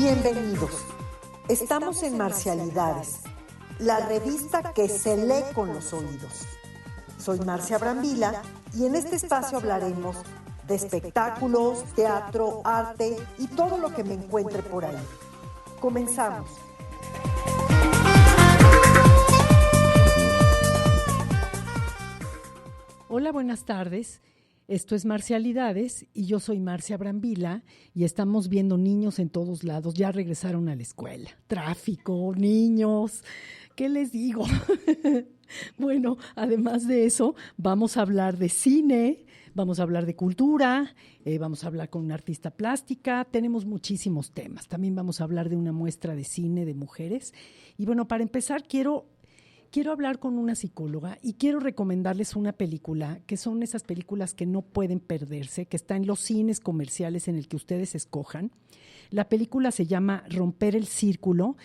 Bienvenidos. Estamos en Marcialidades, la revista que se lee con los oídos. Soy Marcia Brambila y en este espacio hablaremos de espectáculos, teatro, arte y todo lo que me encuentre por ahí. Comenzamos. Hola, buenas tardes. Esto es Marcialidades y yo soy Marcia Brambila y estamos viendo niños en todos lados. Ya regresaron a la escuela. Tráfico, niños, ¿qué les digo? Bueno, además de eso, vamos a hablar de cine, vamos a hablar de cultura, vamos a hablar con una artista plástica. Tenemos muchísimos temas. También vamos a hablar de una muestra de cine de mujeres. Y bueno, para empezar, quiero hablar con una psicóloga y quiero recomendarles una película, que son esas películas que no pueden perderse, que está en los cines comerciales en el que ustedes escojan. La película se llama Romper el Círculo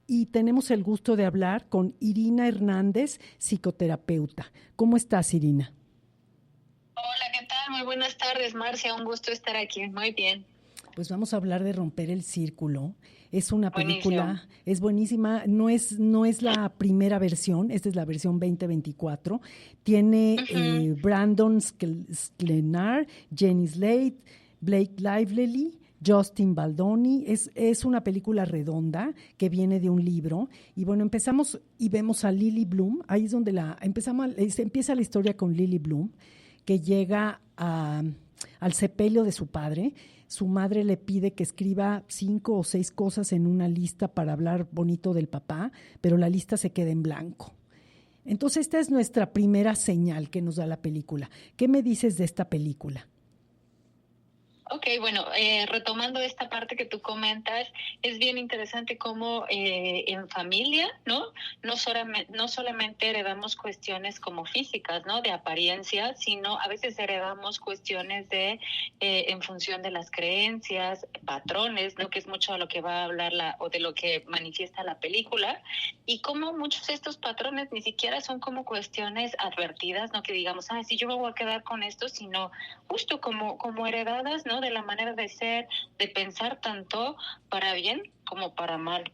y tenemos el gusto de hablar con Irina Hernández, psicoterapeuta. ¿Cómo estás, Irina? Hola, ¿qué tal? Muy buenas tardes, Marcia. Un gusto estar aquí. Muy bien. Pues vamos a hablar de Romper el Círculo. Es una película, Buenísimo. es buenísima, no es la primera versión, esta es la versión 2024. Tiene Brandon Sklenar, Jenny Slate, Blake Lively, Justin Baldoni. Es una película redonda que viene de un libro. Y bueno, empezamos y vemos a Lily Bloom. Ahí es donde empieza la historia con Lily Bloom, que llega al sepelio de su padre. Su madre le pide que escriba 5 o 6 cosas en una lista para hablar bonito del papá, pero la lista se queda en blanco. Entonces, esta es nuestra primera señal que nos da la película. ¿Qué me dices de esta película? Ok, bueno, retomando esta parte que tú comentas, es bien interesante cómo en familia, ¿no? No solamente heredamos cuestiones como físicas, ¿no? De apariencia, sino a veces heredamos cuestiones en función de las creencias, patrones, ¿no? Que es mucho de lo que va a hablar o de lo que manifiesta la película, y cómo muchos de estos patrones ni siquiera son como cuestiones advertidas, ¿no? Que digamos, sí, yo me voy a quedar con esto, sino justo como heredadas, ¿no? De la manera de ser, de pensar tanto para bien como para mal.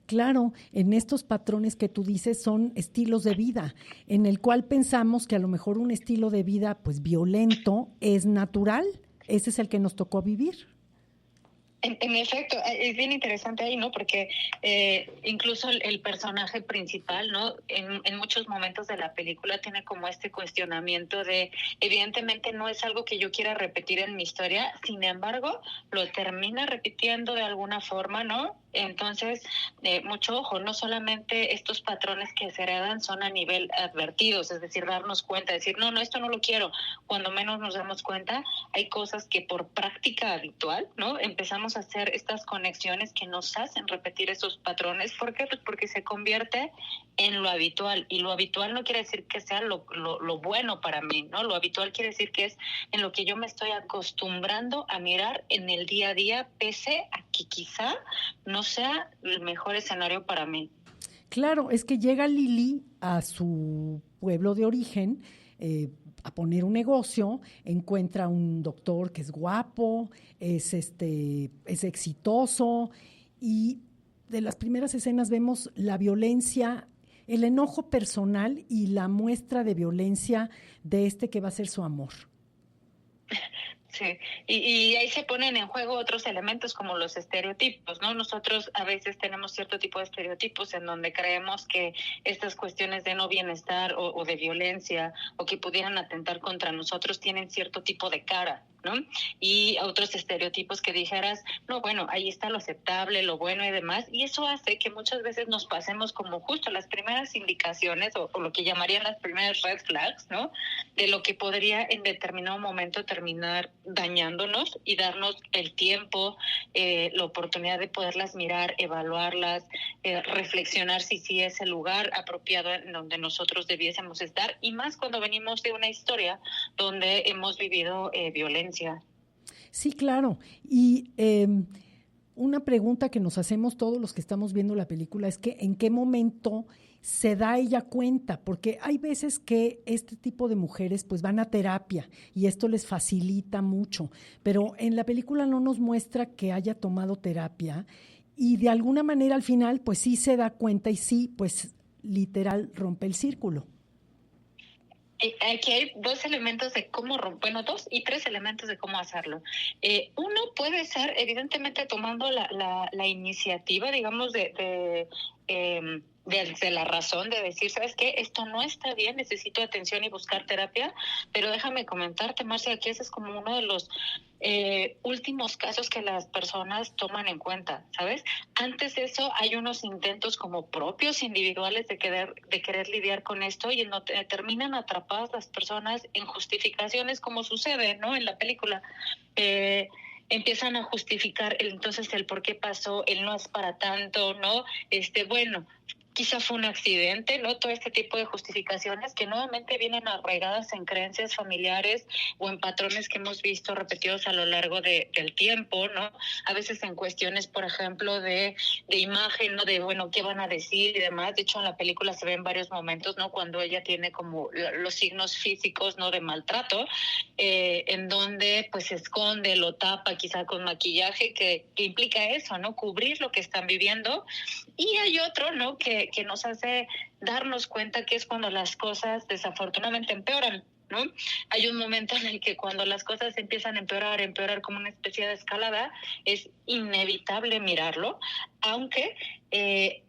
Claro, en estos patrones que tú dices son estilos de vida, en el cual pensamos que a lo mejor un estilo de vida pues violento es natural. Ese es el que nos tocó vivir. En efecto, es bien interesante ahí, ¿no? Porque incluso el personaje principal, ¿no? En muchos momentos de la película tiene como este cuestionamiento de, evidentemente no es algo que yo quiera repetir en mi historia, sin embargo, lo termina repitiendo de alguna forma, ¿no? Entonces, mucho ojo, no solamente estos patrones que se heredan son a nivel advertidos, es decir, darnos cuenta, decir, no, esto no lo quiero. Cuando menos nos damos cuenta, hay cosas que por práctica habitual, ¿no? Empezamos a hacer estas conexiones que nos hacen repetir esos patrones. ¿Por qué? Pues porque se convierte en lo habitual, y lo habitual no quiere decir que sea lo bueno para mí, ¿no? Lo habitual quiere decir que es en lo que yo me estoy acostumbrando a mirar en el día a día, pese a que quizá no sea el mejor escenario para mí. Claro, es que llega Lili a su pueblo de origen a poner un negocio, encuentra un doctor que es guapo, es exitoso, y de las primeras escenas vemos la violencia, el enojo personal y la muestra de violencia de que va a ser su amor. Sí, y ahí se ponen en juego otros elementos como los estereotipos, ¿no? Nosotros a veces tenemos cierto tipo de estereotipos en donde creemos que estas cuestiones de no bienestar o de violencia o que pudieran atentar contra nosotros tienen cierto tipo de cara, ¿no? Y otros estereotipos que dijeras, no, bueno, ahí está lo aceptable, lo bueno y demás, y eso hace que muchas veces nos pasemos como justo las primeras indicaciones o lo que llamarían las primeras red flags, ¿no? De lo que podría en determinado momento terminar dañándonos, y darnos el tiempo, la oportunidad de poderlas mirar, evaluarlas, reflexionar si sí es el lugar apropiado en donde nosotros debiésemos estar, y más cuando venimos de una historia donde hemos vivido violencia. Sí, claro. Y una pregunta que nos hacemos todos los que estamos viendo la película es que ¿en qué momento se da ella cuenta, porque hay veces que este tipo de mujeres pues van a terapia y esto les facilita mucho, pero en la película no nos muestra que haya tomado terapia y de alguna manera al final pues sí se da cuenta y sí pues literal rompe el círculo. Aquí hay dos elementos de cómo romper, bueno, dos y tres elementos de cómo hacerlo. Uno puede ser, evidentemente, tomando la iniciativa, digamos, de la razón de decir, ¿sabes qué? Esto no está bien, necesito atención y buscar terapia, pero déjame comentarte, Marcia, que ese es como uno de los últimos casos que las personas toman en cuenta, ¿sabes? Antes de eso hay unos intentos como propios, individuales, de querer lidiar con esto y no terminan atrapadas las personas en justificaciones como sucede, ¿no? En la película. Empiezan a justificar entonces el por qué pasó, el no es para tanto, ¿no? Bueno, quizá fue un accidente, ¿no? Todo este tipo de justificaciones que nuevamente vienen arraigadas en creencias familiares o en patrones que hemos visto repetidos a lo largo del tiempo, ¿no? A veces en cuestiones, por ejemplo, de imagen, ¿no? De, bueno, ¿qué van a decir y demás? De hecho, en la película se ve en varios momentos, ¿no? Cuando ella tiene como los signos físicos, ¿no? De maltrato, en donde pues se esconde, lo tapa quizá con maquillaje, que implica eso, ¿no? Cubrir lo que están viviendo. Y hay otro, ¿no? Que nos hace darnos cuenta que es cuando las cosas desafortunadamente empeoran, ¿no? Hay un momento en el que cuando las cosas empiezan a empeorar como una especie de escalada, es inevitable mirarlo, aunque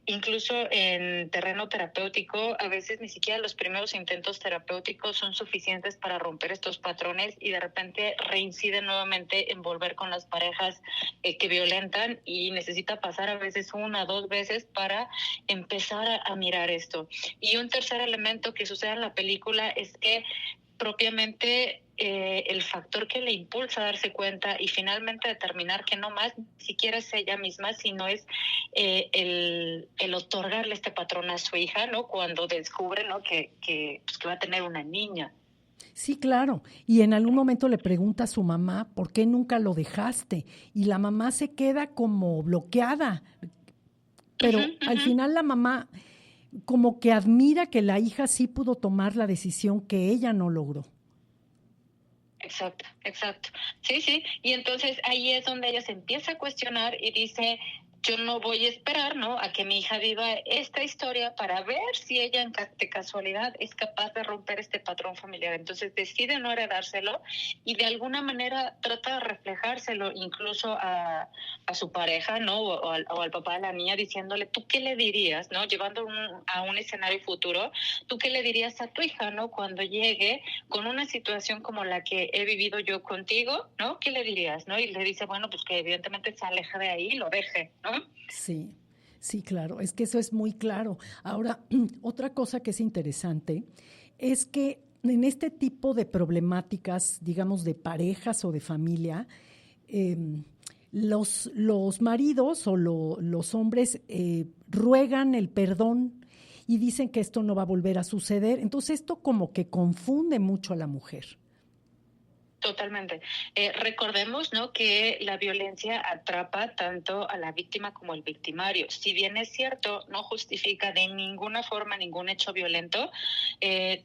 incluso en terreno terapéutico, a veces ni siquiera los primeros intentos terapéuticos son suficientes para romper estos patrones y de repente reinciden nuevamente en volver con las parejas que violentan y necesita pasar a veces una, dos veces para empezar a mirar esto. Y un tercer elemento que sucede en la película es que propiamente el factor que le impulsa a darse cuenta y finalmente determinar que no más ni siquiera es ella misma, sino es el otorgarle este patrón a su hija, ¿no? Cuando descubre, ¿no? que va a tener una niña. Sí, claro. Y en algún momento le pregunta a su mamá, ¿por qué nunca lo dejaste? Y la mamá se queda como bloqueada. Pero al final la mamá como que admira que la hija sí pudo tomar la decisión que ella no logró. Exacto, exacto. Sí, sí. Y entonces ahí es donde ella se empieza a cuestionar y dice, yo no voy a esperar, ¿no? A que mi hija viva esta historia para ver si ella de casualidad es capaz de romper este patrón familiar. Entonces decide no heredárselo y de alguna manera trata de reflejárselo incluso a su pareja, ¿no? O al papá de la niña diciéndole, ¿tú qué le dirías, ¿no? Llevando a un escenario futuro, ¿tú qué le dirías a tu hija, ¿no? Cuando llegue con una situación como la que he vivido yo contigo, ¿no? ¿Qué le dirías, no? Y le dice, bueno, pues que evidentemente se aleje de ahí y lo deje, ¿no? Sí, sí, claro, es que eso es muy claro. Ahora, otra cosa que es interesante es que en este tipo de problemáticas, digamos, de parejas o de familia, eh, los maridos o los hombres ruegan el perdón y dicen que esto no va a volver a suceder. Entonces esto como que confunde mucho a la mujer. Totalmente. Recordemos, ¿no? Que la violencia atrapa tanto a la víctima como al victimario. Si bien es cierto, no justifica de ninguna forma ningún hecho violento,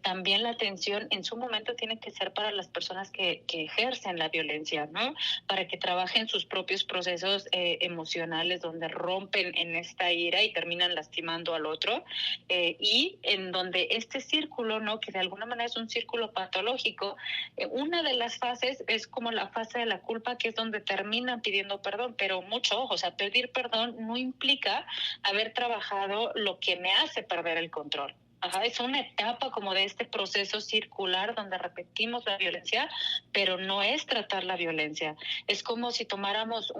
también la atención en su momento tiene que ser para las personas que ejercen la violencia, ¿no? Para que trabajen sus propios procesos emocionales donde rompen en esta ira y terminan lastimando al otro, y en donde este círculo, ¿no? Que de alguna manera es un círculo patológico, una de las fases es como la fase de la culpa, que es donde terminan pidiendo perdón, pero mucho ojo, o sea, pedir perdón no implica haber trabajado lo que me hace perder el control. Ajá, es una etapa como de este proceso circular donde repetimos la violencia, pero no es tratar la violencia. Es como si tomáramos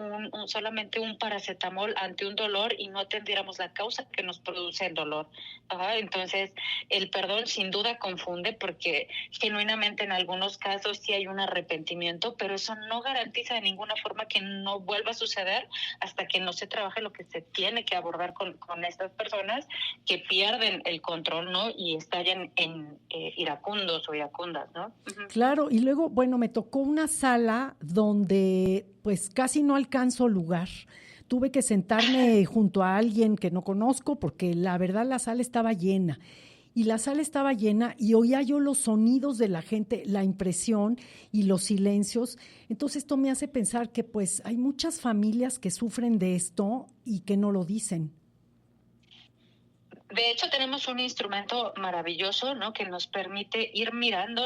solamente un paracetamol ante un dolor y no atendiéramos la causa que nos produce el dolor. Ajá, entonces, el perdón sin duda confunde porque genuinamente en algunos casos sí hay un arrepentimiento, pero eso no garantiza de ninguna forma que no vuelva a suceder hasta que no se trabaje lo que se tiene que abordar con estas personas que pierden el control, ¿no? Y estallan en iracundos o iracundas, ¿no? Uh-huh. Claro, y luego, bueno, me tocó una sala donde pues casi no alcanzo lugar, tuve que sentarme junto a alguien que no conozco porque la verdad la sala estaba llena. Y la sala estaba llena y oía yo los sonidos de la gente, la impresión y los silencios. Entonces esto me hace pensar que pues hay muchas familias que sufren de esto y que no lo dicen. De hecho, tenemos un instrumento maravilloso, ¿no? Que nos permite ir mirando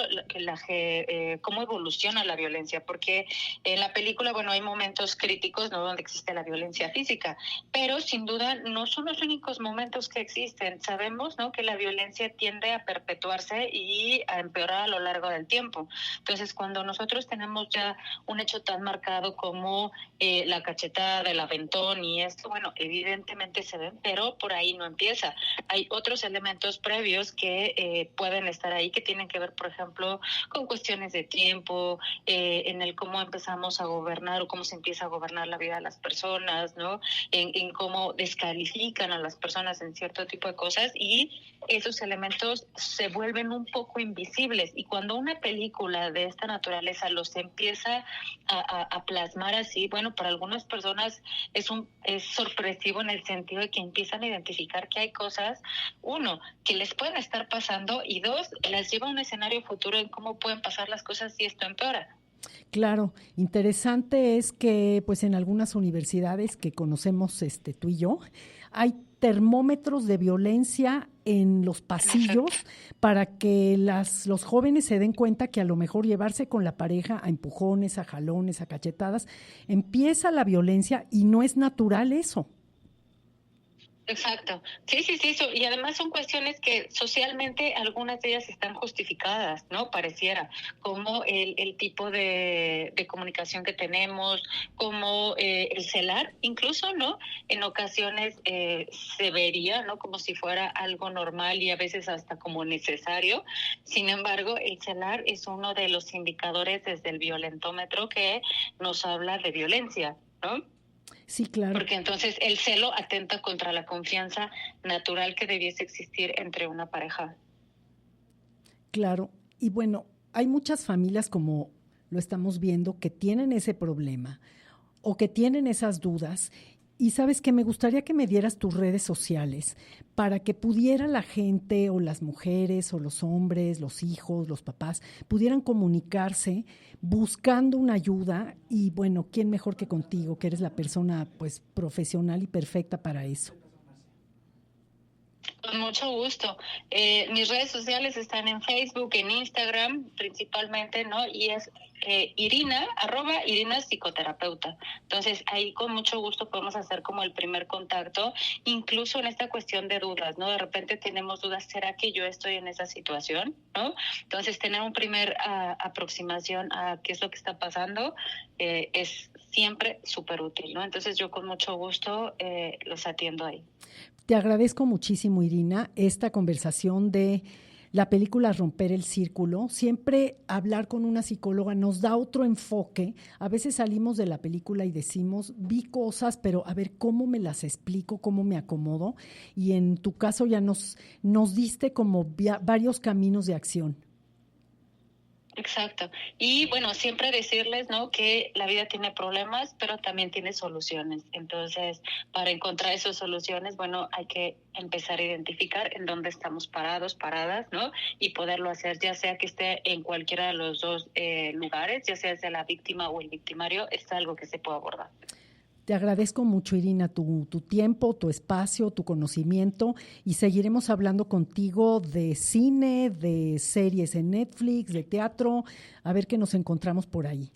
cómo evoluciona la violencia, porque en la película, bueno, hay momentos críticos, ¿no? Donde existe la violencia física, pero sin duda no son los únicos momentos que existen. Sabemos, ¿no? Que la violencia tiende a perpetuarse y a empeorar a lo largo del tiempo. Entonces, cuando nosotros tenemos ya un hecho tan marcado como la cachetada, el aventón y esto, bueno, evidentemente se ven, pero por ahí no empieza. Hay otros elementos previos que pueden estar ahí, que tienen que ver, por ejemplo, con cuestiones de tiempo, en el cómo empezamos a gobernar o cómo se empieza a gobernar la vida de las personas, ¿no? En cómo descalifican a las personas en cierto tipo de cosas, y esos elementos se vuelven un poco invisibles. Y cuando una película de esta naturaleza los empieza a plasmar así, bueno, para algunas personas es sorpresivo en el sentido de que empiezan a identificar que hay cosas, uno, que les pueden estar pasando, y dos, las lleva a un escenario futuro en cómo pueden pasar las cosas si esto empeora. Claro, interesante es que pues en algunas universidades que conocemos tú y yo, hay termómetros de violencia en los pasillos para que los jóvenes se den cuenta que a lo mejor llevarse con la pareja a empujones, a jalones, a cachetadas, empieza la violencia y no es natural eso. Exacto. Sí, y además son cuestiones que socialmente algunas de ellas están justificadas, ¿no? Pareciera, como el tipo de comunicación que tenemos, como el celar, incluso, ¿no? En ocasiones se vería, ¿no? Como si fuera algo normal y a veces hasta como necesario. Sin embargo, el celar es uno de los indicadores desde el violentómetro que nos habla de violencia, ¿no? Sí, claro. Porque entonces el celo atenta contra la confianza natural que debiese existir entre una pareja. Claro. Y bueno, hay muchas familias, como lo estamos viendo, que tienen ese problema o que tienen esas dudas. Y sabes que me gustaría que me dieras tus redes sociales para que pudiera la gente o las mujeres o los hombres, los hijos, los papás, pudieran comunicarse buscando una ayuda. Y bueno, ¿quién mejor que contigo, que eres la persona pues profesional y perfecta para eso? Con mucho gusto. Mis redes sociales están en Facebook, en Instagram principalmente, ¿no? Y es Irina, @Irina psicoterapeuta. Entonces ahí con mucho gusto podemos hacer como el primer contacto, incluso en esta cuestión de dudas, ¿no? De repente tenemos dudas, ¿será que yo estoy en esa situación? ¿No? Entonces tener un primer aproximación a qué es lo que está pasando es siempre súper útil, ¿no? Entonces yo con mucho gusto los atiendo ahí. Te agradezco muchísimo, Irina, esta conversación de la película Romper el Círculo. Siempre hablar con una psicóloga nos da otro enfoque. A veces salimos de la película y decimos, vi cosas, pero a ver cómo me las explico, cómo me acomodo. Y en tu caso ya nos diste como varios caminos de acción. Exacto. Y bueno, siempre decirles, ¿no? Que la vida tiene problemas, pero también tiene soluciones. Entonces, para encontrar esas soluciones, bueno, hay que empezar a identificar en dónde estamos parados, paradas, ¿no? Y poderlo hacer, ya sea que esté en cualquiera de los dos lugares, ya sea de la víctima o el victimario, es algo que se puede abordar. Te agradezco mucho, Irina, tu tiempo, tu espacio, tu conocimiento, y seguiremos hablando contigo de cine, de series en Netflix, de teatro, a ver qué nos encontramos por ahí.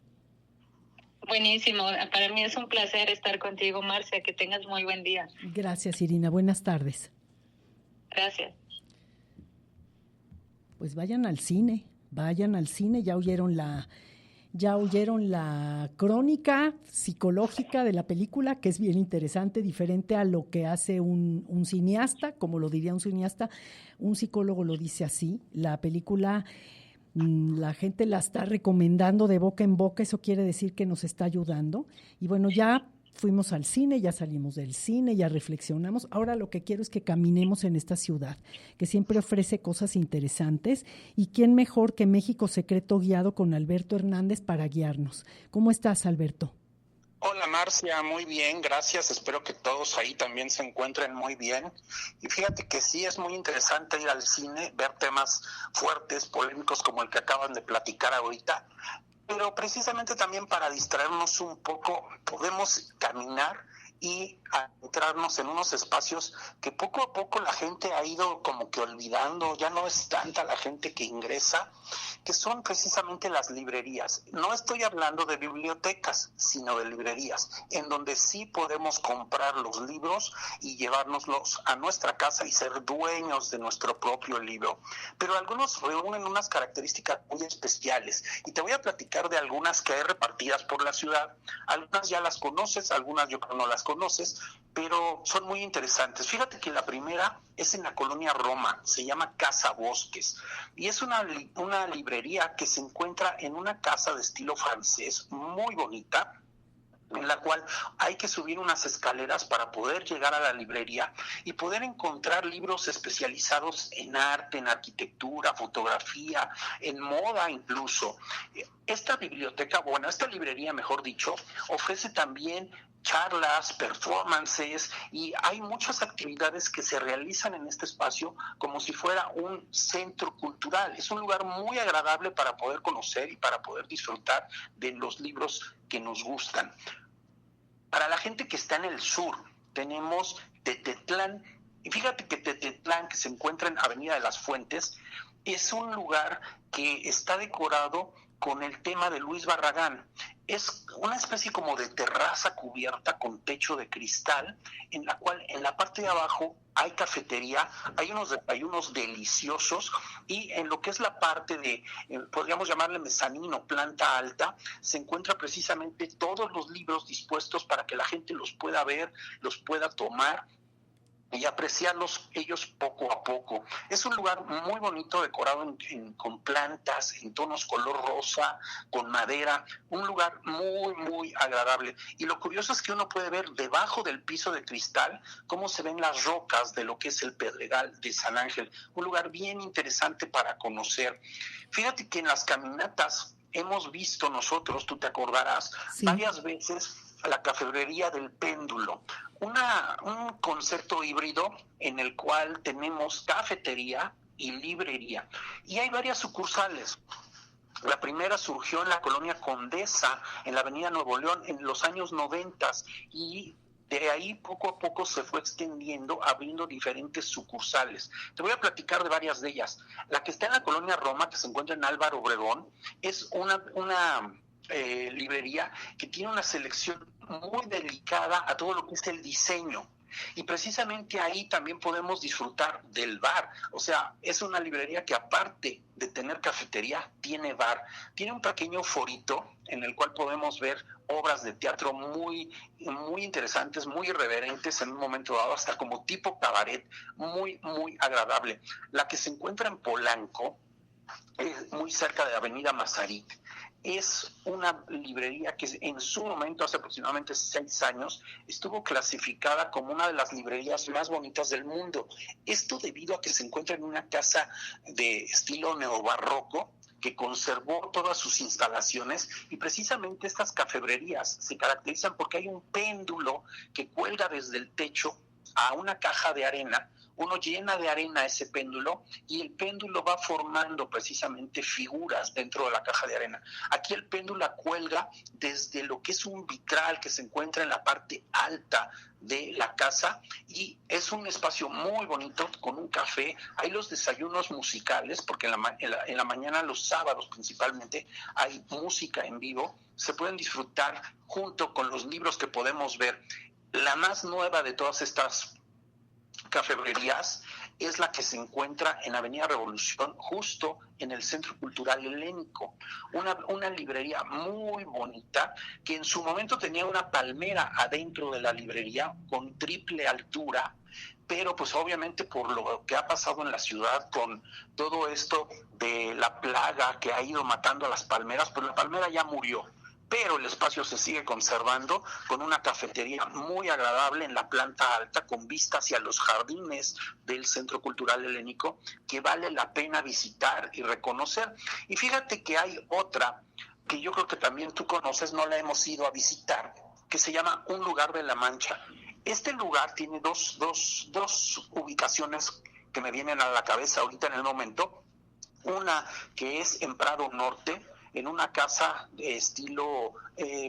Buenísimo, para mí es un placer estar contigo, Marcia, que tengas muy buen día. Gracias, Irina, buenas tardes. Gracias. Pues vayan al cine, ya oyeron la crónica psicológica de la película, que es bien interesante, diferente a lo que hace un cineasta, como lo diría un cineasta. Un psicólogo lo dice así. La película, la gente la está recomendando de boca en boca, eso quiere decir que nos está ayudando. Y bueno, ya fuimos al cine, ya salimos del cine, ya reflexionamos. Ahora lo que quiero es que caminemos en esta ciudad, que siempre ofrece cosas interesantes. Y quién mejor que México Secreto Guiado con Alberto Hernández para guiarnos. ¿Cómo estás, Alberto? Hola Marcia, muy bien, gracias. Espero que todos ahí también se encuentren muy bien. Y fíjate que sí es muy interesante ir al cine, ver temas fuertes, polémicos como el que acaban de platicar ahorita. Pero precisamente también para distraernos un poco podemos caminar y adentrarnos en unos espacios que poco a poco la gente ha ido como que olvidando, ya no es tanta la gente que ingresa, que son precisamente las librerías. No estoy hablando de bibliotecas, sino de librerías, en donde sí podemos comprar los libros y llevárnoslos a nuestra casa y ser dueños de nuestro propio libro. Pero algunos reúnen unas características muy especiales y te voy a platicar de algunas que hay repartidas por la ciudad. Algunas ya las conoces, algunas yo creo no las conoces, pero son muy interesantes. Fíjate que la primera es en la colonia Roma, se llama Casa Bosques, y es una librería que se encuentra en una casa de estilo francés muy bonita, en la cual hay que subir unas escaleras para poder llegar a la librería y poder encontrar libros especializados en arte, en arquitectura, fotografía, en moda incluso. Esta biblioteca, bueno, esta librería, mejor dicho, ofrece también charlas, performances, y hay muchas actividades que se realizan en este espacio como si fuera un centro cultural. Es un lugar muy agradable para poder conocer y para poder disfrutar de los libros que nos gustan. Para la gente que está en el sur, tenemos Tetetlán. Y fíjate que Tetetlán, que se encuentra en Avenida de las Fuentes, es un lugar que está decorado con el tema de Luis Barragán. Es una especie como de terraza cubierta con techo de cristal, en la cual en la parte de abajo hay cafetería, hay unos desayunos deliciosos, y en lo que es la parte de, podríamos llamarle mezanino, planta alta, se encuentra precisamente todos los libros dispuestos para que la gente los pueda ver, los pueda tomar y apreciarlos ellos poco a poco. Es un lugar muy bonito, decorado con plantas, en tonos color rosa, con madera, un lugar muy, muy agradable. Y lo curioso es que uno puede ver debajo del piso de cristal cómo se ven las rocas de lo que es el Pedregal de San Ángel, un lugar bien interesante para conocer. Fíjate que en las caminatas hemos visto nosotros, tú te acordarás, Sí. varias veces la cafebrería del péndulo, un concepto híbrido en el cual tenemos cafetería y librería. Y hay varias sucursales. La primera surgió en la colonia Condesa, en la avenida Nuevo León, en los años 90, y de ahí poco a poco se fue extendiendo, abriendo diferentes sucursales. Te voy a platicar de varias de ellas. La que está en la colonia Roma, que se encuentra en Álvaro Obregón, es una librería que tiene una selección muy delicada a todo lo que es el diseño. Y precisamente ahí también podemos disfrutar del bar. O sea, es una librería que aparte de tener cafetería, tiene bar. Tiene un pequeño forito en el cual podemos ver obras de teatro muy, muy interesantes, muy irreverentes en un momento dado, hasta como tipo cabaret, muy, muy agradable. La que se encuentra en Polanco, muy cerca de la avenida Mazarik, es una librería que en su momento, hace aproximadamente 6 años, estuvo clasificada como una de las librerías más bonitas del mundo. Esto debido a que se encuentra en una casa de estilo neobarroco, que conservó todas sus instalaciones, y precisamente estas cafebrerías se caracterizan porque hay un péndulo que cuelga desde el techo a una caja de arena. Uno llena de arena ese péndulo y el péndulo va formando precisamente figuras dentro de la caja de arena. Aquí el péndulo cuelga desde lo que es un vitral que se encuentra en la parte alta de la casa, y es un espacio muy bonito con un café. Hay los desayunos musicales porque en la mañana, los sábados principalmente, hay música en vivo. Se pueden disfrutar junto con los libros que podemos ver. La más nueva de todas estas cafebrerías es la que se encuentra en Avenida Revolución, justo en el Centro Cultural Helénico. Una librería muy bonita que en su momento tenía una palmera adentro de la librería con triple altura, pero pues obviamente por lo que ha pasado en la ciudad con todo esto de la plaga que ha ido matando a las palmeras, pues la palmera ya murió. Pero el espacio se sigue conservando con una cafetería muy agradable en la planta alta, con vista hacia los jardines del Centro Cultural Helénico, que vale la pena visitar y reconocer. Y fíjate que hay otra que yo creo que también tú conoces, no la hemos ido a visitar, que se llama Un lugar de la Mancha. Este lugar tiene dos ubicaciones que me vienen a la cabeza ahorita en el momento. Una que es en Prado Norte, en una casa de estilo,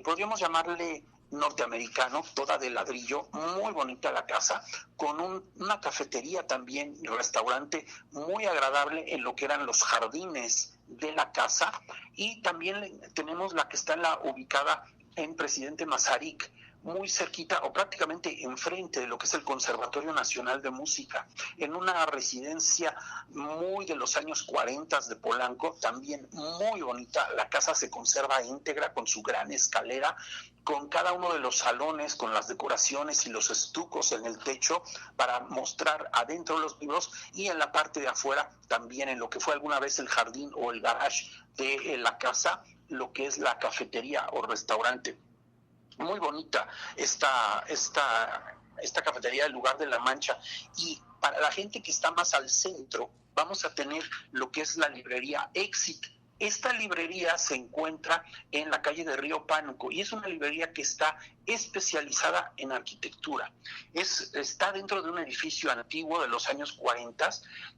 podríamos llamarle norteamericano, toda de ladrillo, muy bonita la casa, con una cafetería también, y restaurante muy agradable en lo que eran los jardines de la casa. Y también tenemos la que está ubicada en Presidente Mazarik, muy cerquita o prácticamente enfrente de lo que es el Conservatorio Nacional de Música, en una residencia muy de los años 40 de Polanco, también muy bonita. La casa se conserva íntegra con su gran escalera, con cada uno de los salones, con las decoraciones y los estucos en el techo para mostrar adentro los libros, y en la parte de afuera también, en lo que fue alguna vez el jardín o el garage de la casa, lo que es la cafetería o restaurante. Muy bonita esta cafetería del Lugar de la Mancha. Y para la gente que está más al centro, vamos a tener lo que es la librería Exit. Esta librería se encuentra en la calle de Río Pánuco y es una librería que está especializada en arquitectura. Está dentro de un edificio antiguo de los años 40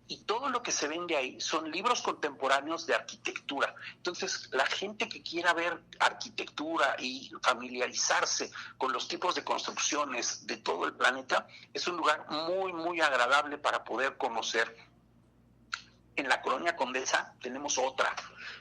y todo lo que se vende ahí son libros contemporáneos de arquitectura. Entonces, la gente que quiera ver arquitectura y familiarizarse con los tipos de construcciones de todo el planeta, es un lugar muy, muy agradable para poder conocer. En la Colonia Condesa tenemos otra,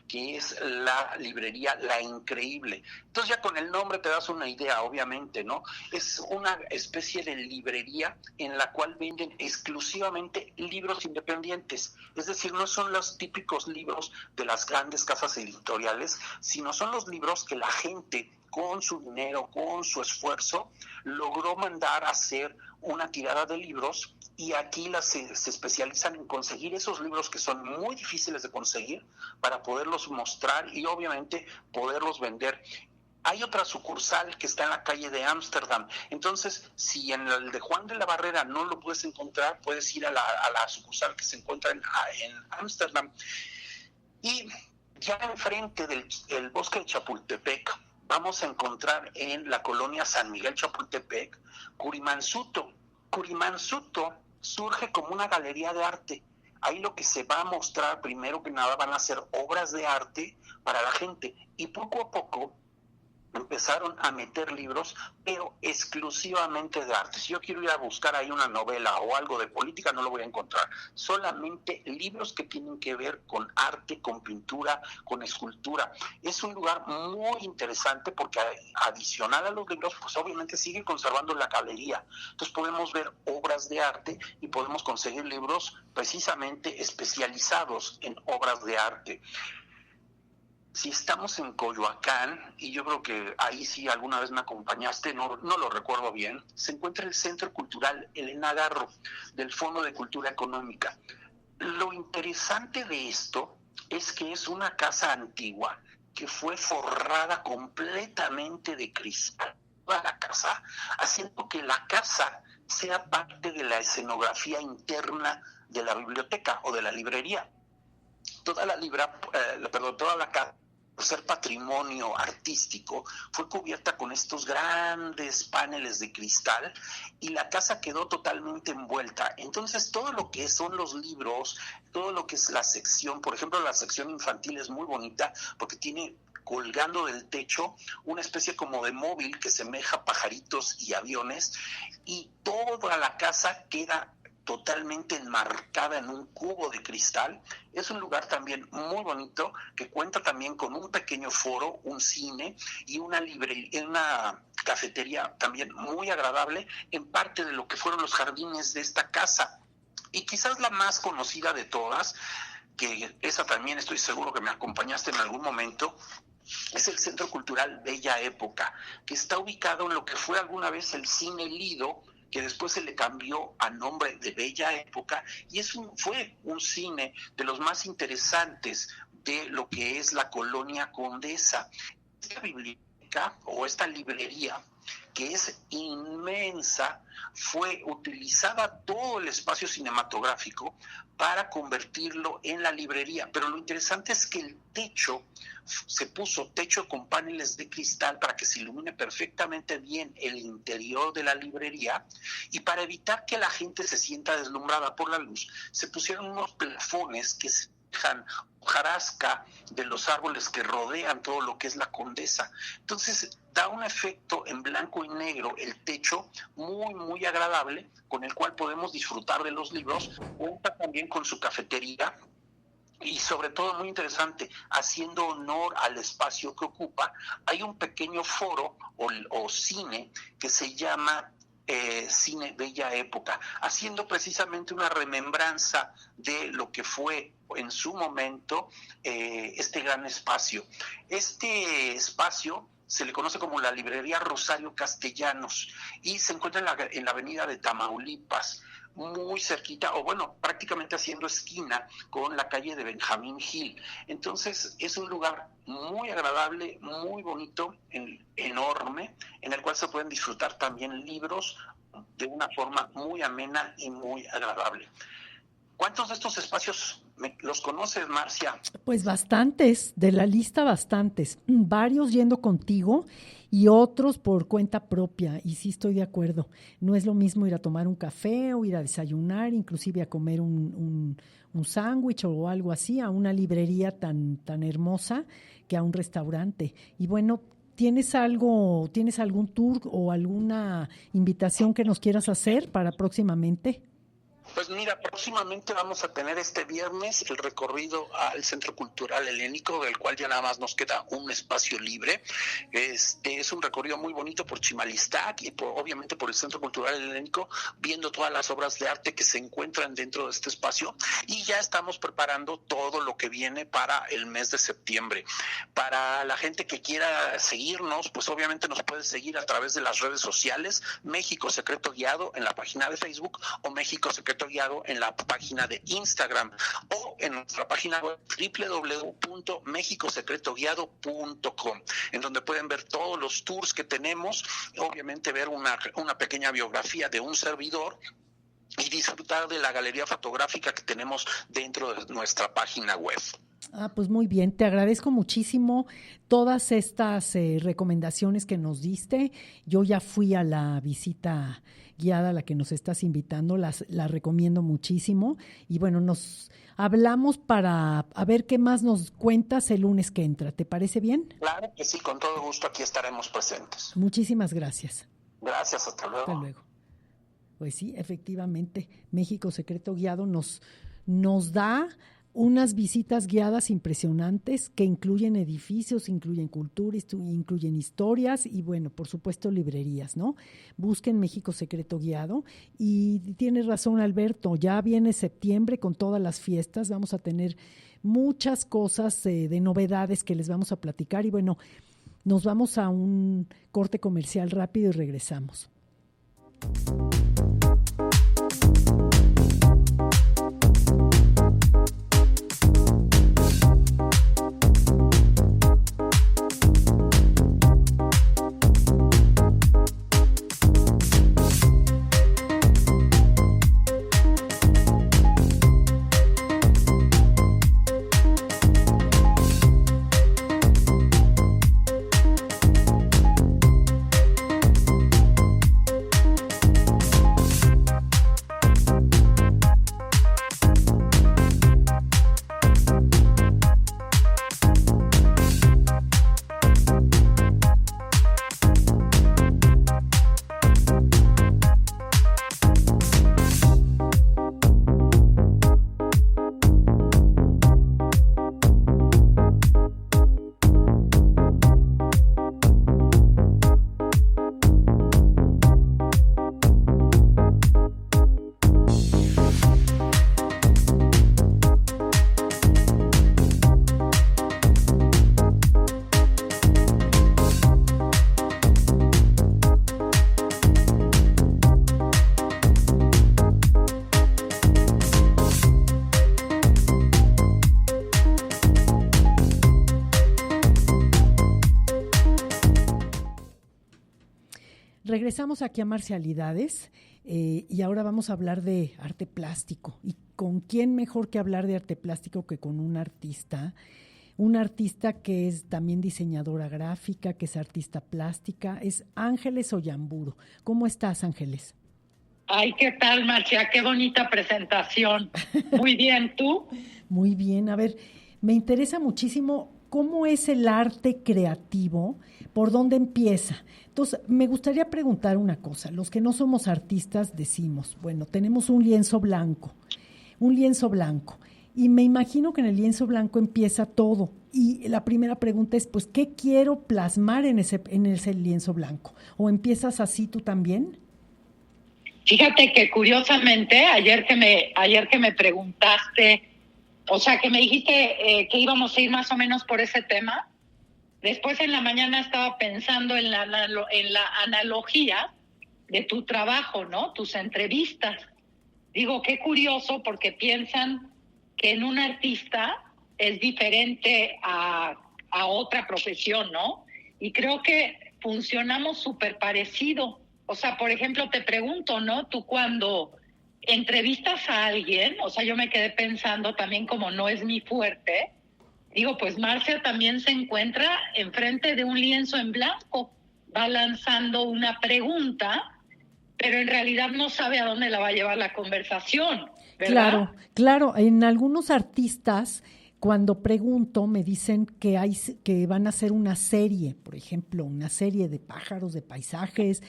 que es la librería La Increíble. Entonces ya con el nombre te das una idea, obviamente, ¿no? Es una especie de librería en la cual venden exclusivamente libros independientes. Es decir, no son los típicos libros de las grandes casas editoriales, sino son los libros que la gente, con su dinero, con su esfuerzo, logró mandar a hacer una tirada de libros, y aquí se especializan en conseguir esos libros que son muy difíciles de conseguir para poderlos mostrar y obviamente poderlos vender. Hay otra sucursal que está en la calle de Ámsterdam. Entonces, si en el de Juan de la Barrera no lo puedes encontrar, puedes ir a la sucursal que se encuentra en Ámsterdam. Y ya enfrente del bosque de Chapultepec, vamos a encontrar en la colonia San Miguel Chapultepec, Curimansuto. Curimansuto surge como una galería de arte. Ahí lo que se va a mostrar, primero que nada, van a ser obras de arte para la gente. Y poco a poco empezaron a meter libros, pero exclusivamente de arte. Si yo quiero ir a buscar ahí una novela o algo de política, no lo voy a encontrar. Solamente libros que tienen que ver con arte, con pintura, con escultura. Es un lugar muy interesante porque adicional a los libros, pues obviamente sigue conservando la galería. Entonces podemos ver obras de arte y podemos conseguir libros precisamente especializados en obras de arte. Si estamos en Coyoacán, y yo creo que ahí sí alguna vez me acompañaste, no lo recuerdo bien, se encuentra el Centro Cultural Elena Garro, del Fondo de Cultura Económica. Lo interesante de esto es que es una casa antigua que fue forrada completamente de cristal, toda la casa, haciendo que la casa sea parte de la escenografía interna de la biblioteca o de la librería. Toda la casa, por ser patrimonio artístico, fue cubierta con estos grandes paneles de cristal y la casa quedó totalmente envuelta. Entonces todo lo que son los libros, todo lo que es la sección, por ejemplo la sección infantil es muy bonita porque tiene colgando del techo una especie como de móvil que semeja pajaritos y aviones, y toda la casa queda totalmente enmarcada en un cubo de cristal. Es un lugar también muy bonito que cuenta también con un pequeño foro, un cine y una cafetería también muy agradable en parte de lo que fueron los jardines de esta casa. Y quizás la más conocida de todas, que esa también estoy seguro que me acompañaste en algún momento, es el Centro Cultural Bella Época, que está ubicado en lo que fue alguna vez el Cine Lido, que después se le cambió a nombre de Bella Época, y fue un cine de los más interesantes de lo que es la Colonia Condesa. Esta biblioteca o esta librería que es inmensa, fue utilizada todo el espacio cinematográfico para convertirlo en la librería. Pero lo interesante es que el techo se puso techo con paneles de cristal para que se ilumine perfectamente bien el interior de la librería, y para evitar que la gente se sienta deslumbrada por la luz, se pusieron unos plafones que se dejan hojarasca de los árboles que rodean todo lo que es la Condesa. Entonces da un efecto en blanco y negro el techo muy, muy agradable, con el cual podemos disfrutar de los libros. Cuenta también con su cafetería, y sobre todo, muy interesante, haciendo honor al espacio que ocupa, hay un pequeño foro o cine que se llama Cine Bella Época, haciendo precisamente una remembranza de lo que fue en su momento este gran espacio. Este espacio se le conoce como la librería Rosario Castellanos y se encuentra en la avenida de Tamaulipas, muy cerquita, o bueno, prácticamente haciendo esquina con la calle de Benjamín Gil. Entonces es un lugar muy agradable, muy bonito, enorme, en el cual se pueden disfrutar también libros de una forma muy amena y muy agradable. ¿Cuántos de estos espacios los conoces, Marcia? Pues bastantes, de la lista bastantes, varios yendo contigo y otros por cuenta propia, y sí estoy de acuerdo. No es lo mismo ir a tomar un café o ir a desayunar, inclusive a comer un sándwich o algo así, a una librería tan hermosa que a un restaurante. Y bueno, ¿tienes algún tour o alguna invitación que nos quieras hacer para próximamente? Pues mira, próximamente vamos a tener este viernes el recorrido al Centro Cultural Helénico, del cual ya nada más nos queda un espacio libre. Es un recorrido muy bonito por Chimalistac y obviamente por el Centro Cultural Helénico, viendo todas las obras de arte que se encuentran dentro de este espacio, y ya estamos preparando todo lo que viene para el mes de septiembre. Para la gente que quiera seguirnos, pues obviamente nos puede seguir a través de las redes sociales, México Secreto Guiado en la página de Facebook o México Secreto Guiado en la página de Instagram, o en nuestra página web www.mexicosecretoguiado.com, en donde pueden ver todos los tours que tenemos, obviamente ver una pequeña biografía de un servidor y disfrutar de la galería fotográfica que tenemos dentro de nuestra página web. Pues muy bien, te agradezco muchísimo todas estas recomendaciones que nos diste. Yo ya fui a la visita guiada a la que nos estás invitando, la recomiendo muchísimo, y bueno, nos hablamos para a ver qué más nos cuentas el lunes que entra. ¿Te parece bien? Claro que sí, con todo gusto aquí estaremos presentes. Muchísimas gracias. Gracias, hasta luego. Hasta luego. Pues sí, efectivamente, México Secreto Guiado nos da unas visitas guiadas impresionantes que incluyen edificios, incluyen cultura, incluyen historias y, bueno, por supuesto, librerías, ¿no? Busquen México Secreto Guiado. Y tienes razón, Alberto, ya viene septiembre con todas las fiestas, vamos a tener muchas cosas de novedades que les vamos a platicar y, bueno, nos vamos a un corte comercial rápido y regresamos. Regresamos aquí a Marcialidades y ahora vamos a hablar de arte plástico. ¿Y con quién mejor que hablar de arte plástico que con un artista? Un artista que es también diseñadora gráfica, que es artista plástica, es Ángeles Oyamburu. ¿Cómo estás, Ángeles? Ay, ¿qué tal, Marcia? Qué bonita presentación. Muy bien, ¿tú? Muy bien. A ver, me interesa muchísimo cómo es el arte creativo, por dónde empieza. Entonces, me gustaría preguntar una cosa. Los que no somos artistas decimos, bueno, tenemos un lienzo blanco, y me imagino que en el lienzo blanco empieza todo. Y la primera pregunta es, pues, ¿qué quiero plasmar en ese lienzo blanco? ¿O empiezas así tú también? Fíjate que curiosamente, ayer que me preguntaste, o sea, que me dijiste que íbamos a ir más o menos por ese tema, después en la mañana estaba pensando en la analogía de tu trabajo, ¿no? Tus entrevistas. Digo, qué curioso, porque piensan que en un artista es diferente a otra profesión, ¿no? Y creo que funcionamos súper parecido. O sea, por ejemplo, te pregunto, ¿no? Tú cuando entrevistas a alguien, o sea, yo me quedé pensando también, como no es mi fuerte, digo, pues Marcia también se encuentra enfrente de un lienzo en blanco, va lanzando una pregunta, pero en realidad no sabe a dónde la va a llevar la conversación, ¿verdad? Claro. En algunos artistas, cuando pregunto, me dicen que van a hacer una serie, por ejemplo, una serie de pájaros, de paisajes,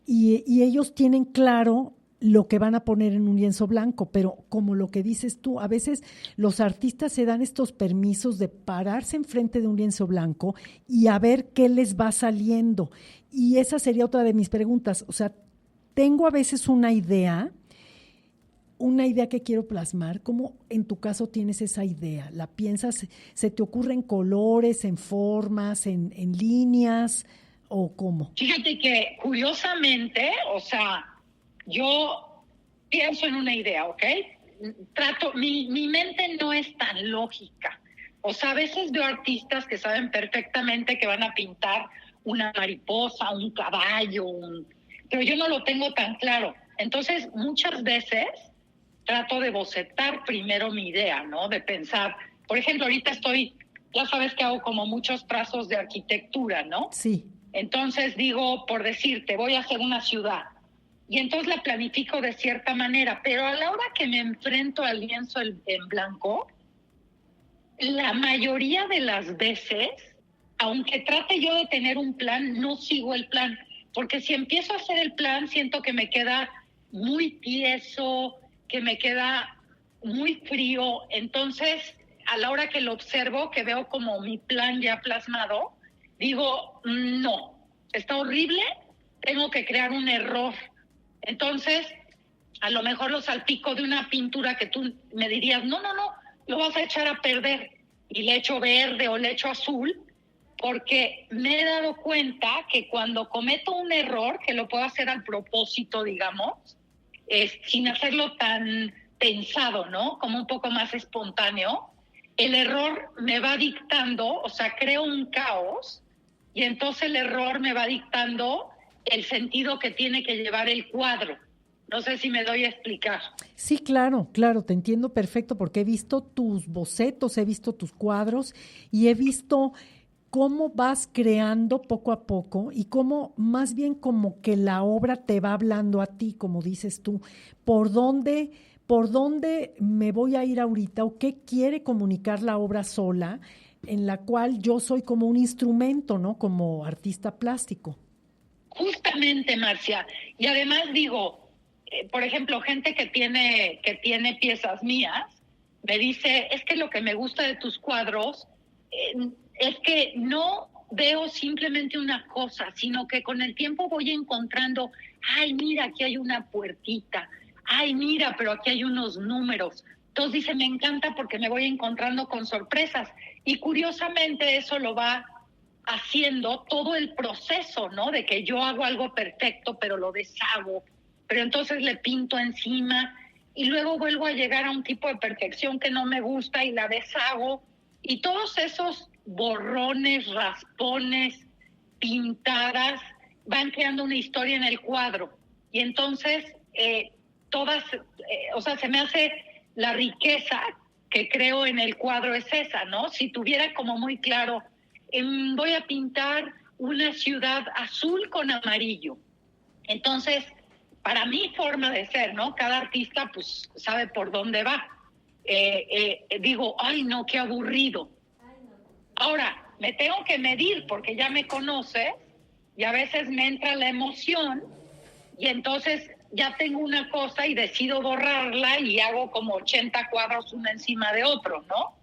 y ellos tienen claro lo que van a poner en un lienzo blanco, pero como lo que dices tú, a veces los artistas se dan estos permisos de pararse enfrente de un lienzo blanco y a ver qué les va saliendo. Y esa sería otra de mis preguntas. O sea, tengo a veces una idea que quiero plasmar. ¿Cómo en tu caso tienes esa idea? ¿La piensas, se te ocurren colores, en formas, en líneas o cómo? Fíjate que curiosamente, o sea, yo pienso en una idea, ¿ok? Mi mente no es tan lógica. O sea, a veces veo artistas que saben perfectamente que van a pintar una mariposa, un caballo, pero yo no lo tengo tan claro. Entonces, muchas veces trato de bocetar primero mi idea, ¿no? De pensar, por ejemplo, ahorita ya sabes que hago como muchos trazos de arquitectura, ¿no? Sí. Entonces digo, por decirte, voy a hacer una ciudad. Y entonces la planifico de cierta manera, pero a la hora que me enfrento al lienzo en blanco, la mayoría de las veces, aunque trate yo de tener un plan, no sigo el plan, porque si empiezo a hacer el plan, siento que me queda muy tieso, que me queda muy frío. Entonces, a la hora que lo observo, que veo como mi plan ya plasmado, digo, no, está horrible, tengo que crear un error. Entonces, a lo mejor lo salpico de una pintura que tú me dirías, no, lo vas a echar a perder. Y le echo verde o le echo azul, porque me he dado cuenta que cuando cometo un error, que lo puedo hacer al propósito, digamos, sin hacerlo tan pensado, ¿no? Como un poco más espontáneo, el error me va dictando, o sea, creo un caos, y entonces el error me va dictando el sentido que tiene que llevar el cuadro. No sé si me doy a explicar. Sí, claro, te entiendo perfecto, porque he visto tus bocetos, he visto tus cuadros y he visto cómo vas creando poco a poco y cómo más bien como que la obra te va hablando a ti, como dices tú, por dónde me voy a ir ahorita o qué quiere comunicar la obra sola, en la cual yo soy como un instrumento, ¿no? Como artista plástico. Justamente, Marcia. Y además digo, por ejemplo, gente que tiene piezas mías, me dice, es que lo que me gusta de tus cuadros es que no veo simplemente una cosa, sino que con el tiempo voy encontrando, ay, mira, aquí hay una puertita, ay, mira, pero aquí hay unos números. Entonces dice, me encanta porque me voy encontrando con sorpresas. Y curiosamente eso lo va haciendo todo el proceso, ¿no? De que yo hago algo perfecto, pero lo deshago, pero entonces le pinto encima y luego vuelvo a llegar a un tipo de perfección que no me gusta y la deshago. Y todos esos borrones, raspones, pintadas, van creando una historia en el cuadro. Y entonces, todas, o sea, se me hace la riqueza que creo en el cuadro es esa, ¿no? Si tuviera como muy claro, voy a pintar una ciudad azul con amarillo. Entonces, para mi forma de ser, ¿no? Cada artista, pues, sabe por dónde va. Digo, ay, no, qué aburrido. Ahora, me tengo que medir porque ya me conoces y a veces me entra la emoción y entonces ya tengo una cosa y decido borrarla y hago como 80 cuadros uno encima de otro, ¿no?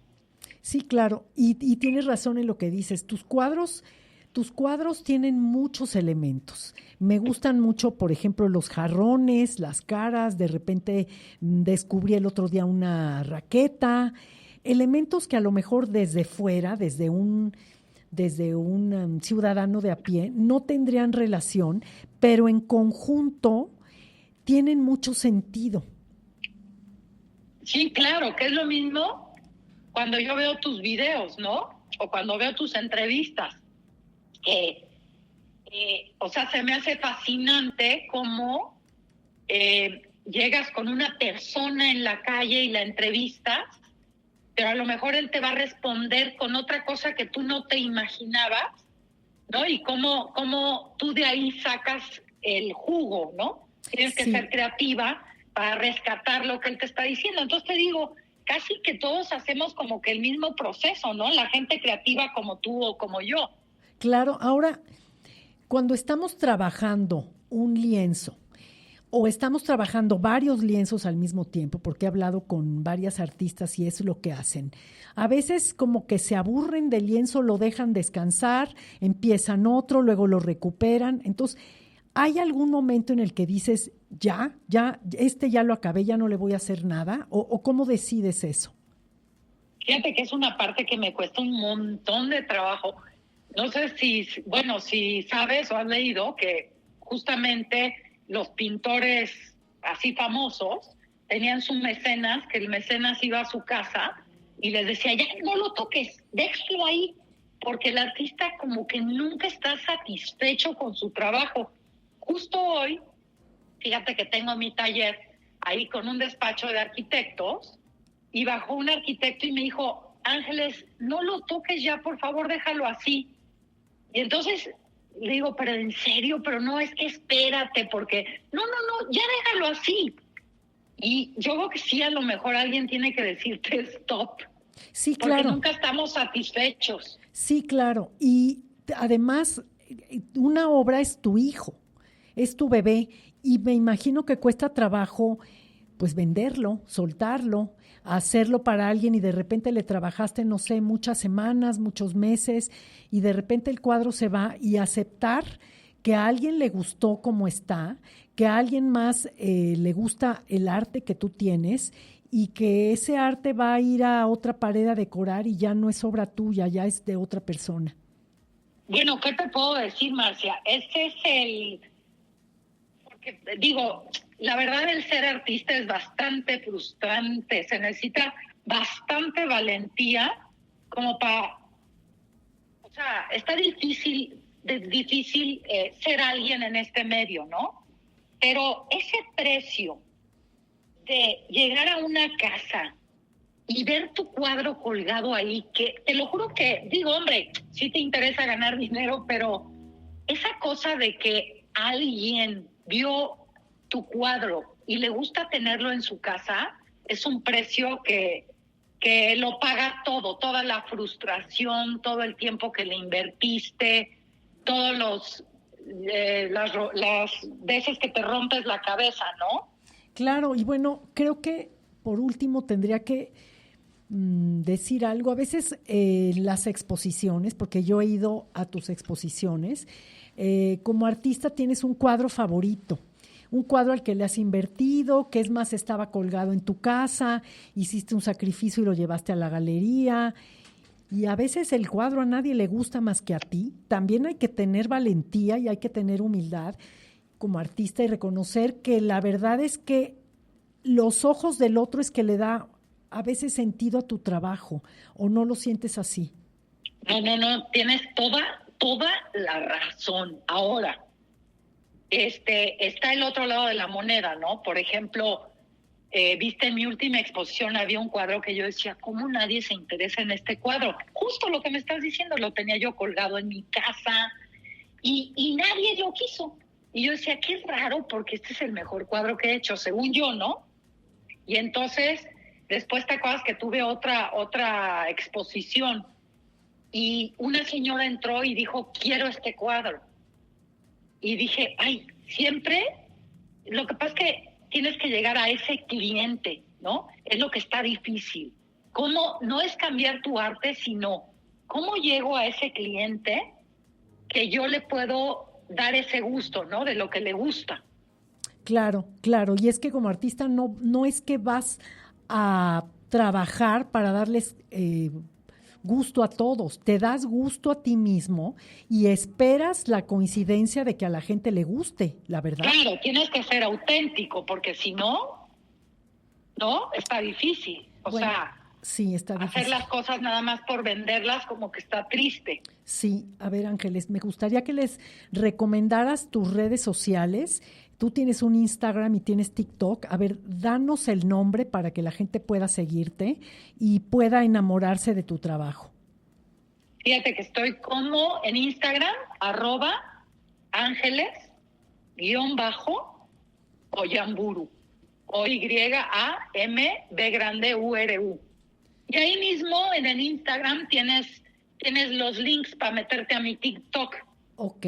Sí, claro, y tienes razón en lo que dices. Tus cuadros tienen muchos elementos. Me gustan mucho, por ejemplo, los jarrones, las caras. De repente descubrí el otro día una raqueta. Elementos que a lo mejor desde fuera, desde un ciudadano de a pie, no tendrían relación, pero en conjunto tienen mucho sentido. Sí, claro, que es lo mismo cuando yo veo tus videos, ¿no? O cuando veo tus entrevistas. O sea, se me hace fascinante cómo llegas con una persona en la calle y la entrevistas, pero a lo mejor él te va a responder con otra cosa que tú no te imaginabas, ¿no? Y cómo tú de ahí sacas el jugo, ¿no? Tienes que ser creativa para rescatar lo que él te está diciendo. Entonces te digo, casi que todos hacemos como que el mismo proceso, ¿no? La gente creativa como tú o como yo. Claro, ahora, cuando estamos trabajando un lienzo o estamos trabajando varios lienzos al mismo tiempo, porque he hablado con varias artistas y es lo que hacen, a veces como que se aburren del lienzo, lo dejan descansar, empiezan otro, luego lo recuperan. Entonces, ¿hay algún momento en el que dices, ya lo acabé, ya no le voy a hacer nada? ¿O cómo decides eso? Fíjate que es una parte que me cuesta un montón de trabajo. No sé si sabes o has leído que justamente los pintores así famosos tenían su mecenas, que el mecenas iba a su casa y les decía, ya no lo toques, déjalo ahí, porque el artista como que nunca está satisfecho con su trabajo. Justo hoy, fíjate que tengo mi taller ahí con un despacho de arquitectos y bajó un arquitecto y me dijo, Ángeles, no lo toques ya, por favor, déjalo así. Y entonces le digo, pero en serio, pero no, es que espérate, porque no, ya déjalo así. Y yo creo que sí, a lo mejor alguien tiene que decirte stop. Sí, claro. Porque nunca estamos satisfechos. Sí, claro. Y además, una obra es tu hijo, es tu bebé, y me imagino que cuesta trabajo, pues venderlo, soltarlo, hacerlo para alguien y de repente le trabajaste, no sé, muchas semanas, muchos meses y de repente el cuadro se va y aceptar que a alguien le gustó como está, que a alguien más le gusta el arte que tú tienes y que ese arte va a ir a otra pared a decorar y ya no es obra tuya, ya es de otra persona. Bueno, ¿qué te puedo decir, Marcia? Ese es porque digo, la verdad el ser artista es bastante frustrante, se necesita bastante valentía como para, o sea, está difícil ser alguien en este medio, ¿no? Pero ese precio de llegar a una casa y ver tu cuadro colgado ahí, que te lo juro que, digo, hombre, sí te interesa ganar dinero, pero esa cosa de que alguien vio tu cuadro y le gusta tenerlo en su casa, es un precio que lo paga todo, toda la frustración, todo el tiempo que le invertiste, todos las veces que te rompes la cabeza, ¿no? Claro, y bueno, creo que por último tendría que decir algo. A veces las exposiciones, porque yo he ido a tus exposiciones, como artista tienes un cuadro favorito, un cuadro al que le has invertido, que es más, estaba colgado en tu casa, hiciste un sacrificio y lo llevaste a la galería. Y a veces el cuadro a nadie le gusta más que a ti. También hay que tener valentía y hay que tener humildad como artista y reconocer que la verdad es que los ojos del otro es que le da a veces sentido a tu trabajo, ¿o no lo sientes así? No, tienes toda la razón. Ahora, está el otro lado de la moneda, ¿no? Por ejemplo, viste, en mi última exposición había un cuadro que yo decía, ¿cómo nadie se interesa en este cuadro? Justo lo que me estás diciendo, lo tenía yo colgado en mi casa y nadie lo quiso. Y yo decía, qué raro, porque este es el mejor cuadro que he hecho, según yo, ¿no? Y entonces, después te acuerdas que tuve otra exposición y una señora entró y dijo, quiero este cuadro. Y dije, ay, siempre, lo que pasa es que tienes que llegar a ese cliente, ¿no? Es lo que está difícil. ¿Cómo? No es cambiar tu arte, sino cómo llego a ese cliente que yo le puedo dar ese gusto, ¿no? De lo que le gusta. Claro, claro. Y es que como artista no es que vas a trabajar para darles gusto a todos, te das gusto a ti mismo y esperas la coincidencia de que a la gente le guste, la verdad. Claro, tienes que ser auténtico, porque si no, ¿no? Está difícil. Bueno, sí, está difícil. Hacer las cosas nada más por venderlas como que está triste. Sí, a ver, Ángeles, me gustaría que les recomendaras tus redes sociales. Tú tienes un Instagram y tienes TikTok. A ver, danos el nombre para que la gente pueda seguirte y pueda enamorarse de tu trabajo. Fíjate que estoy como en Instagram, @ángeles _Oyamburu. OYAMBGRANDEURU. Y ahí mismo en el Instagram tienes los links para meterte a mi TikTok. Ok.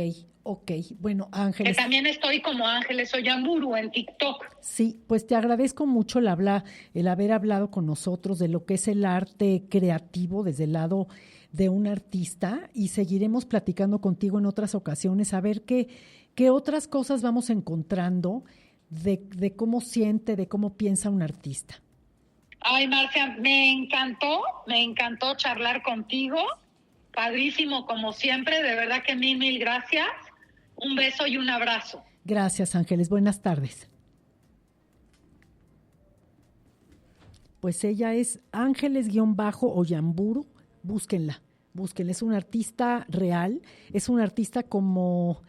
Bueno, Ángeles. Que también estoy como Ángeles Oyamburu en TikTok. Sí, pues te agradezco mucho el haber hablado con nosotros de lo que es el arte creativo desde el lado de un artista y seguiremos platicando contigo en otras ocasiones a ver qué otras cosas vamos encontrando de cómo siente, de cómo piensa un artista. Ay, Marcia, me encantó charlar contigo. Padrísimo, como siempre, de verdad que mil gracias. Un beso y un abrazo. Gracias, Ángeles. Buenas tardes. Pues ella es Ángeles-Oyamburu. Búsquenla. Es una artista real, es una artista como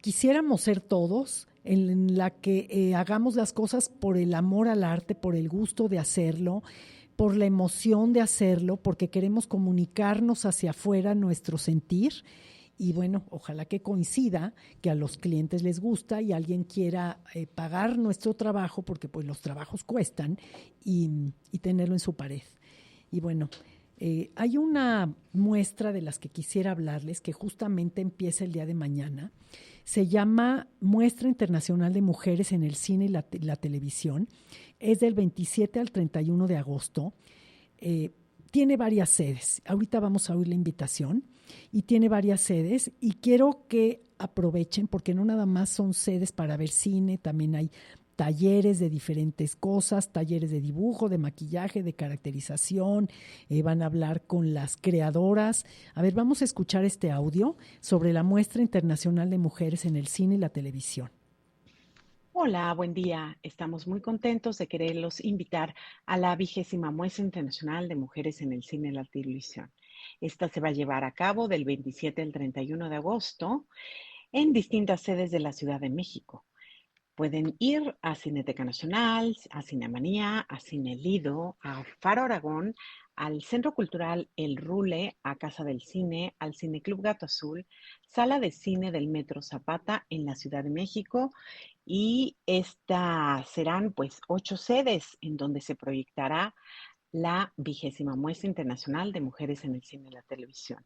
quisiéramos ser todos, en la que hagamos las cosas por el amor al arte, por el gusto de hacerlo, por la emoción de hacerlo, porque queremos comunicarnos hacia afuera nuestro sentir. Y bueno, ojalá que coincida, que a los clientes les gusta y alguien quiera pagar nuestro trabajo, porque pues los trabajos cuestan, y tenerlo en su pared. Y bueno, hay una muestra de las que quisiera hablarles que justamente empieza el día de mañana. Se llama Muestra Internacional de Mujeres en el Cine y la Televisión. Es del 27 al 31 de agosto. Tiene varias sedes. Ahorita vamos a oír la invitación. Y tiene varias sedes. Y quiero que aprovechen, porque no nada más son sedes para ver cine, también hay talleres de diferentes cosas, talleres de dibujo, de maquillaje, de caracterización, van a hablar con las creadoras. A ver, vamos a escuchar este audio sobre la Muestra Internacional de Mujeres en el Cine y la Televisión. Hola, buen día. Estamos muy contentos de quererlos invitar a la 20ª Muestra Internacional de Mujeres en el Cine y la Televisión. Esta se va a llevar a cabo del 27 al 31 de agosto en distintas sedes de la Ciudad de México. Pueden ir a Cineteca Nacional, a Cinemanía, a Cine Lido, a Faro Aragón, al Centro Cultural El Rule, a Casa del Cine, al Cineclub Gato Azul, Sala de Cine del Metro Zapata en la Ciudad de México, y estas serán pues 8 sedes en donde se proyectará la 20ª Muestra Internacional de Mujeres en el Cine y la Televisión.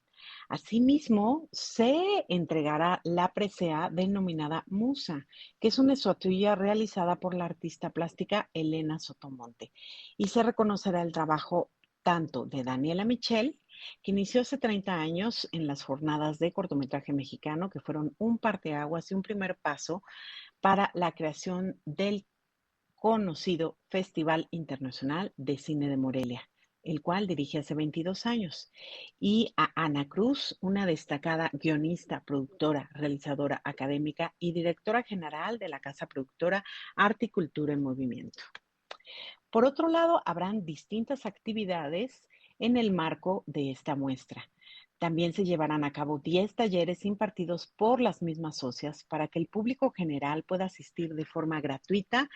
Asimismo, se entregará la presea denominada Musa, que es una estatuilla realizada por la artista plástica Elena Sotomonte, y se reconocerá el trabajo tanto de Daniela Michel, que inició hace 30 años en las jornadas de cortometraje mexicano, que fueron un parteaguas y un primer paso para la creación del conocido Festival Internacional de Cine de Morelia, el cual dirige hace 22 años, y a Ana Cruz, una destacada guionista, productora, realizadora académica y directora general de la casa productora Arte y Cultura en Movimiento. Por otro lado, habrán distintas actividades en el marco de esta muestra. También se llevarán a cabo 10 talleres impartidos por las mismas socias para que el público general pueda asistir de forma gratuita,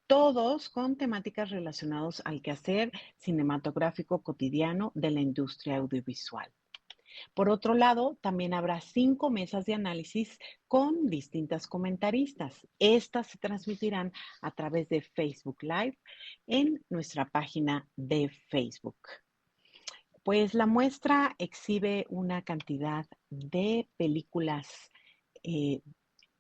todos con temáticas relacionadas al quehacer cinematográfico cotidiano de la industria audiovisual. Por otro lado, también habrá 5 mesas de análisis con distintas comentaristas. Estas se transmitirán a través de Facebook Live en nuestra página de Facebook. Pues la muestra exhibe una cantidad de películas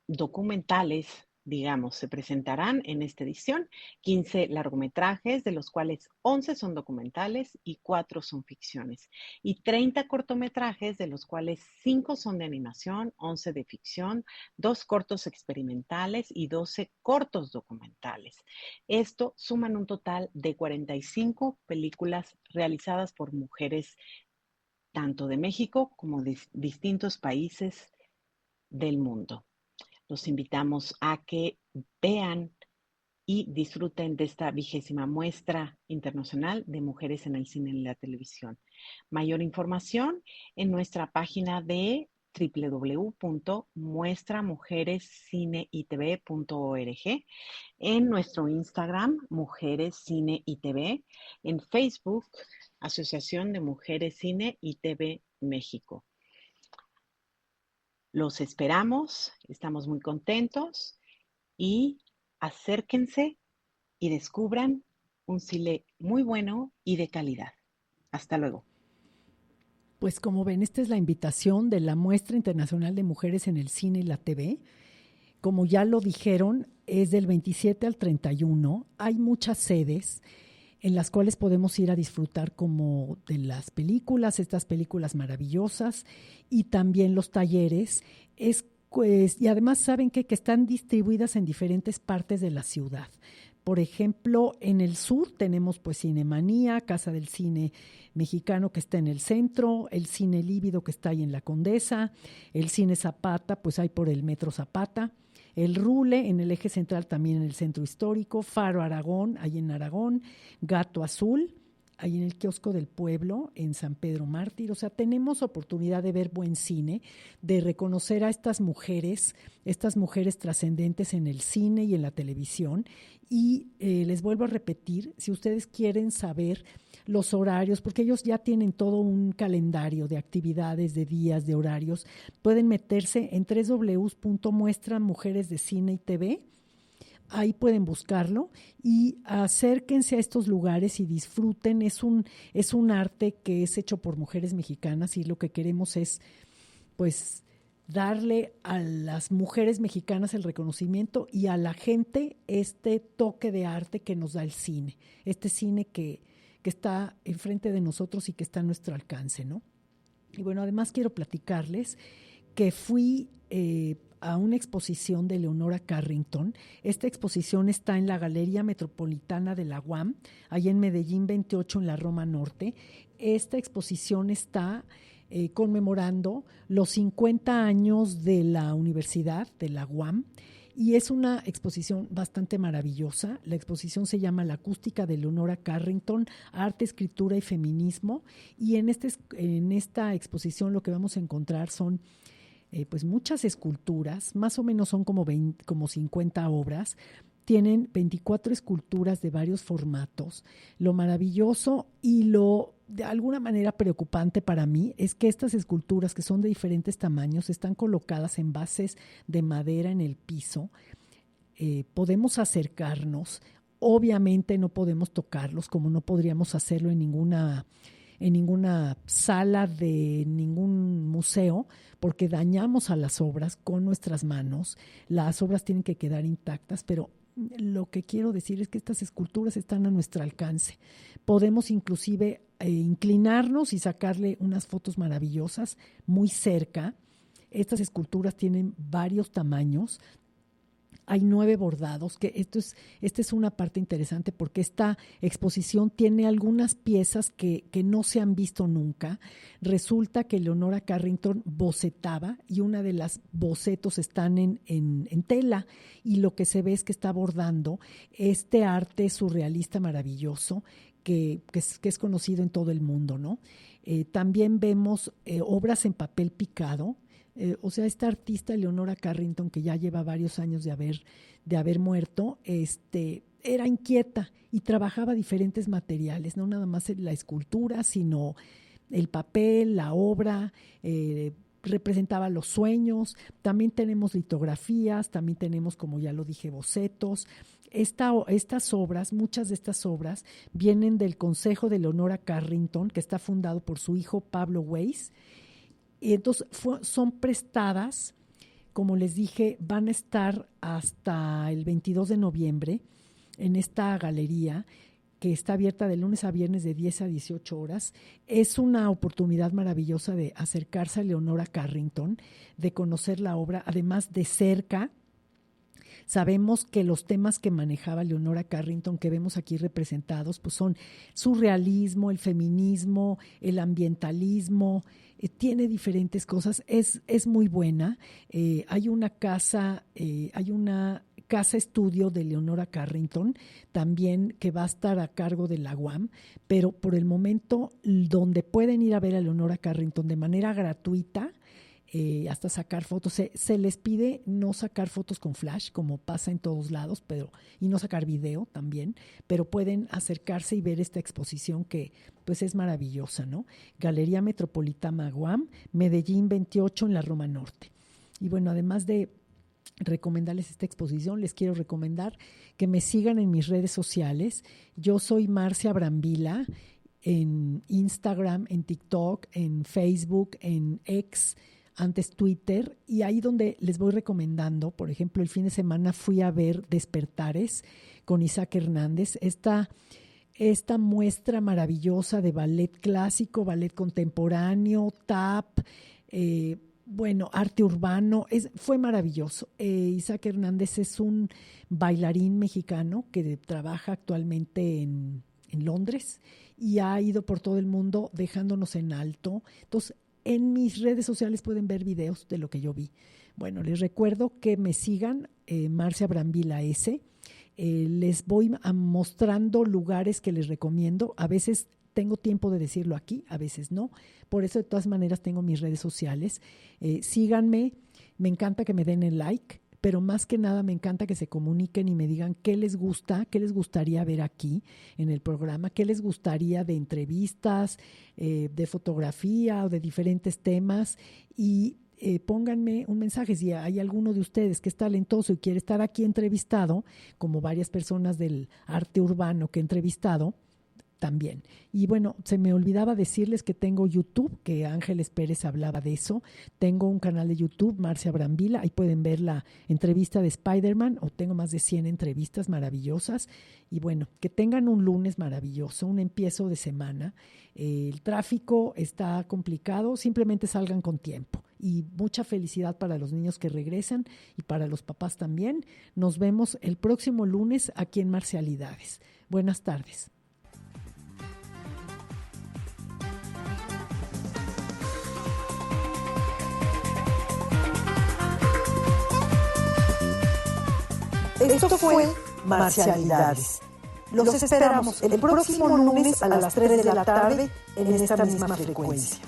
documentales, digamos, se presentarán en esta edición 15 largometrajes, de los cuales 11 son documentales y 4 son ficciones, y 30 cortometrajes, de los cuales 5 son de animación, 11 de ficción, 2 cortos experimentales y 12 cortos documentales. Esto suman un total de 45 películas realizadas por mujeres tanto de México como de distintos países del mundo. Los invitamos a que vean y disfruten de esta 20ª Muestra Internacional de Mujeres en el Cine y la Televisión. Mayor información en nuestra página de www.muestramujerescineitv.org, en nuestro Instagram, Mujeres Cine y TV, en Facebook, Asociación de Mujeres Cine y TV México. Los esperamos, estamos muy contentos y acérquense y descubran un cine muy bueno y de calidad. Hasta luego. Pues como ven, esta es la invitación de la Muestra Internacional de Mujeres en el Cine y la TV. Como ya lo dijeron, es del 27 al 31. Hay muchas sedes en las cuales podemos ir a disfrutar como de las películas, estas películas maravillosas, y también los talleres. Y además saben que están distribuidas en diferentes partes de la ciudad. Por ejemplo, en el sur tenemos pues Cinemanía, Casa del Cine Mexicano, que está en el centro, el Cine Lívido, que está ahí en la Condesa, el Cine Zapata, pues hay por el Metro Zapata, el Rule en el eje central, también en el centro histórico, Faro Aragón, ahí en Aragón, Gato Azul, ahí en el kiosco del pueblo, en San Pedro Mártir. O sea, tenemos oportunidad de ver buen cine, de reconocer a estas mujeres trascendentes en el cine y en la televisión. Y les vuelvo a repetir, si ustedes quieren saber los horarios, porque ellos ya tienen todo un calendario de actividades, de días, de horarios, pueden meterse en www.muestramujeresdecine.tv. Ahí pueden buscarlo y acérquense a estos lugares y disfruten. Es un arte que es hecho por mujeres mexicanas y lo que queremos es, pues, darle a las mujeres mexicanas el reconocimiento y a la gente este toque de arte que nos da el cine, este cine que está enfrente de nosotros y que está a nuestro alcance, ¿no? Y bueno, además quiero platicarles que fui a una exposición de Leonora Carrington. Esta exposición está en la Galería Metropolitana de la UAM, allá en Medellín 28, en la Roma Norte. Esta exposición está conmemorando los 50 años de la Universidad de la UAM, y es una exposición bastante maravillosa. La exposición se llama La acústica de Leonora Carrington, arte, escritura y feminismo, y en esta exposición lo que vamos a encontrar son pues muchas esculturas, más o menos son como 50 obras. Tienen 24 esculturas de varios formatos. Lo maravilloso y lo de alguna manera preocupante para mí es que estas esculturas, que son de diferentes tamaños, están colocadas en bases de madera en el piso. Podemos acercarnos, obviamente no podemos tocarlos, como no podríamos hacerlo en ninguna sala de ningún museo, porque dañamos a las obras con nuestras manos. Las obras tienen que quedar intactas, pero lo que quiero decir es que estas esculturas están a nuestro alcance. Podemos inclusive inclinarnos y sacarle unas fotos maravillosas muy cerca. Estas esculturas tienen varios tamaños. Hay 9 bordados, que esta es una parte interesante porque esta exposición tiene algunas piezas que no se han visto nunca. Resulta que Leonora Carrington bocetaba y una de las bocetos están en tela, y lo que se ve es que está bordando este arte surrealista maravilloso que es conocido en todo el mundo, ¿no? También vemos obras en papel picado. O sea, esta artista Leonora Carrington, que ya lleva varios años de haber muerto, era inquieta y trabajaba diferentes materiales, no nada más la escultura, sino el papel, la obra, representaba los sueños. También tenemos litografías, también tenemos, como ya lo dije, bocetos. Muchas de estas obras vienen del Consejo de Leonora Carrington, que está fundado por su hijo Pablo Weiss. Y entonces son prestadas, como les dije, van a estar hasta el 22 de noviembre en esta galería que está abierta de lunes a viernes de 10 a 18 horas. Es una oportunidad maravillosa de acercarse a Leonora Carrington, de conocer la obra, además de cerca. Sabemos que los temas que manejaba Leonora Carrington, que vemos aquí representados, pues son surrealismo, el feminismo, el ambientalismo, tiene diferentes cosas, es muy buena. Hay una casa estudio de Leonora Carrington, también que va a estar a cargo de la UAM, pero por el momento donde pueden ir a ver a Leonora Carrington de manera gratuita, hasta sacar fotos. Se les pide no sacar fotos con flash, como pasa en todos lados, y no sacar video también, pero pueden acercarse y ver esta exposición que pues es maravillosa, ¿no? Galería Metropolitana UAM, Medellín 28 en la Roma Norte. Y bueno, además de recomendarles esta exposición, les quiero recomendar que me sigan en mis redes sociales. Yo soy Marcia Brambila en Instagram, en TikTok, en Facebook, en X, antes Twitter, y ahí donde les voy recomendando. Por ejemplo, el fin de semana fui a ver Despertares con Isaac Hernández, esta muestra maravillosa de ballet clásico, ballet contemporáneo, tap, arte urbano. Fue maravilloso. Isaac Hernández es un bailarín mexicano que trabaja actualmente en Londres y ha ido por todo el mundo dejándonos en alto. Entonces, en mis redes sociales pueden ver videos de lo que yo vi. Bueno, les recuerdo que me sigan, Marcia Brambila S. Les voy mostrando lugares que les recomiendo. A veces tengo tiempo de decirlo aquí, a veces no. Por eso, de todas maneras, tengo mis redes sociales. Síganme, me encanta que me den el like, pero más que nada me encanta que se comuniquen y me digan qué les gusta, qué les gustaría ver aquí en el programa, qué les gustaría de entrevistas, de fotografía o de diferentes temas, y pónganme un mensaje. Si hay alguno de ustedes que es talentoso y quiere estar aquí entrevistado, como varias personas del arte urbano que he entrevistado, también. Y bueno, se me olvidaba decirles que tengo YouTube, que Ángeles Pérez hablaba de eso. Tengo un canal de YouTube, Marcia Brambila, ahí pueden ver la entrevista de Spider-Man, o tengo más de 100 entrevistas maravillosas. Y bueno, que tengan un lunes maravilloso, un empiezo de semana. El tráfico está complicado, simplemente salgan con tiempo. Y mucha felicidad para los niños que regresan y para los papás también. Nos vemos el próximo lunes aquí en Marcialidades. Buenas tardes. Esto fue Marcialidades. Los esperamos el próximo lunes a las 3 de la tarde en esta misma frecuencia.